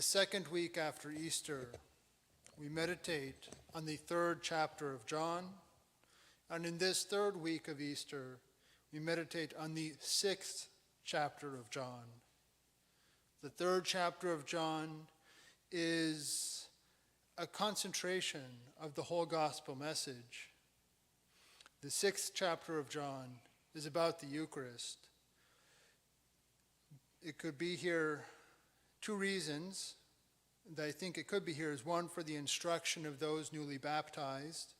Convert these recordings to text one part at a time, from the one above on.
the second week after Easter, we meditate on the third chapter of John. And in this third week of Easter, we meditate on the sixth chapter of John. The third chapter of John is a concentration of the whole gospel message. The sixth chapter of John is about the Eucharist. It could be here, two reasons that I think it could be here is one, for the instruction of those newly baptized,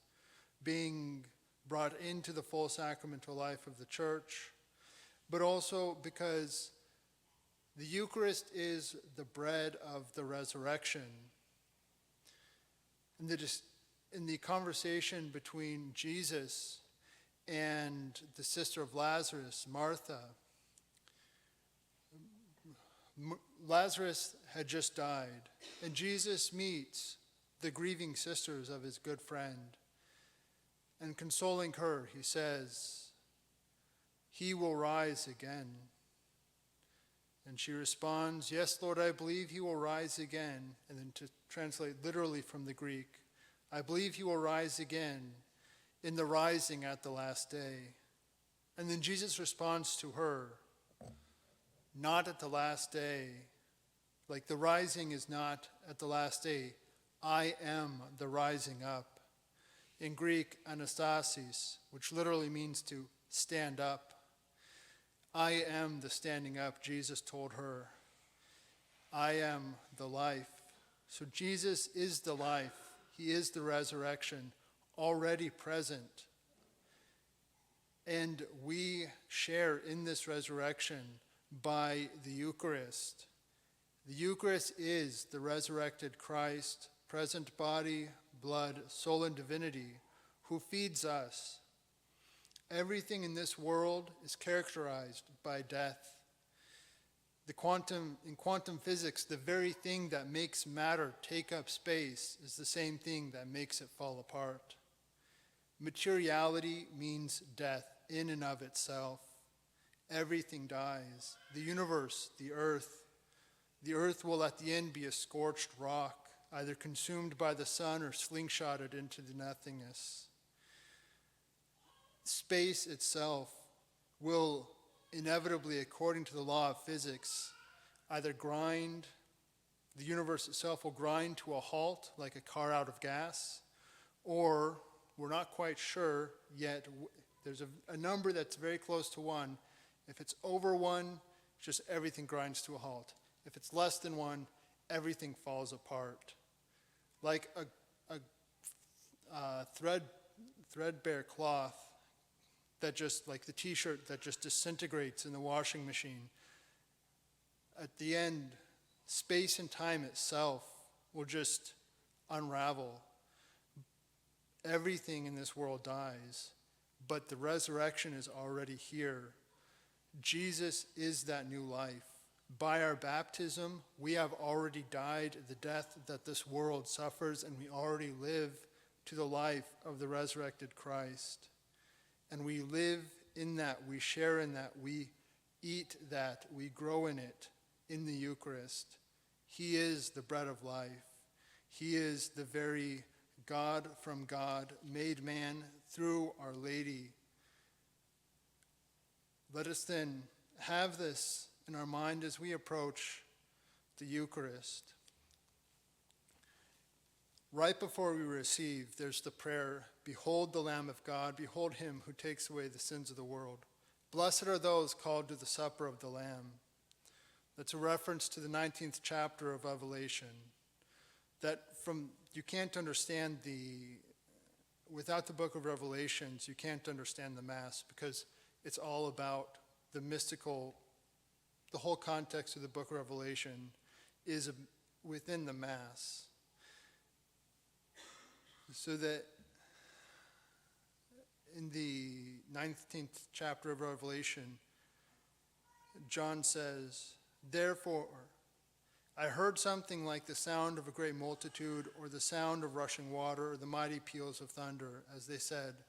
being brought into the full sacramental life of the church, but also because the Eucharist is the bread of the resurrection. In the conversation between Jesus and the sister of Lazarus, Martha, Lazarus had just died, and Jesus meets the grieving sisters of his good friend. And consoling her, he says, "He will rise again." And she responds, "Yes, Lord, I believe he will rise again." And then to translate literally from the Greek, "I believe he will rise again in the rising at the last day." And then Jesus responds to her, "Not at the last day." Like the rising is not at the last day. I am the rising up. In Greek, anastasis, which literally means to stand up. I am the standing up, Jesus told her. I am the life. So Jesus is the life. He is the resurrection, already present. And we share in this resurrection by the Eucharist. The Eucharist is the resurrected Christ, present body, blood, soul, and divinity, who feeds us. Everything in this world is characterized by death. In quantum physics, the very thing that makes matter take up space is the same thing that makes it fall apart. Materiality means death in and of itself. Everything dies. The universe, the earth. The earth will at the end be a scorched rock, either consumed by the sun or slingshotted into the nothingness. Space itself will inevitably, according to the law of physics, either grind, the universe itself will grind to a halt like a car out of gas, or we're not quite sure yet. There's a number that's very close to 1. If it's over 1, just everything grinds to a halt. If it's less than 1, everything falls apart. Like a threadbare cloth that just, like the t-shirt that just disintegrates in the washing machine. At the end, space and time itself will just unravel. Everything in this world dies, but the resurrection is already here. Jesus is that new life. By our baptism, we have already died the death that this world suffers, and we already live to the life of the resurrected Christ. And we live in that, we share in that, we eat that, we grow in it, in the Eucharist. He is the bread of life. He is the very God from God, made man through Our Lady. Let us then have this in our mind as we approach the Eucharist. Right before we receive, there's the prayer, "Behold the Lamb of God, behold him who takes away the sins of the world. Blessed are those called to the supper of the Lamb." That's a reference to the 19th chapter of Revelation. You can't understand without the book of Revelations, you can't understand the Mass, because it's all about the mystical. The whole context of the book of Revelation is within the Mass. So that in the 19th chapter of Revelation, John says, "Therefore, I heard something like the sound of a great multitude, or the sound of rushing water, or the mighty peals of thunder, as they said,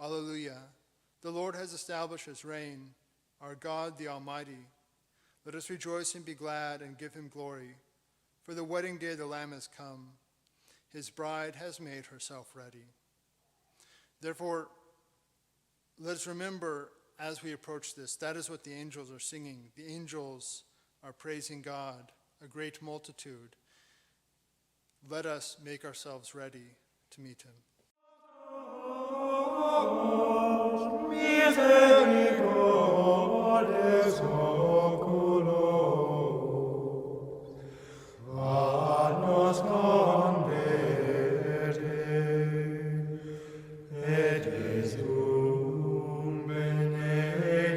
'Alleluia, the Lord has established his reign, our God the Almighty. Let us rejoice and be glad and give him glory. For the wedding day of the Lamb has come. His bride has made herself ready. Therefore, let us remember as we approach this, that is what the angels are singing. The angels are praising God, a great multitude. Let us make ourselves ready to meet him. Misericordes oculos, a nos converte, et Jesum benedictum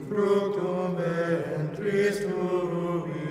fructum ventris tui,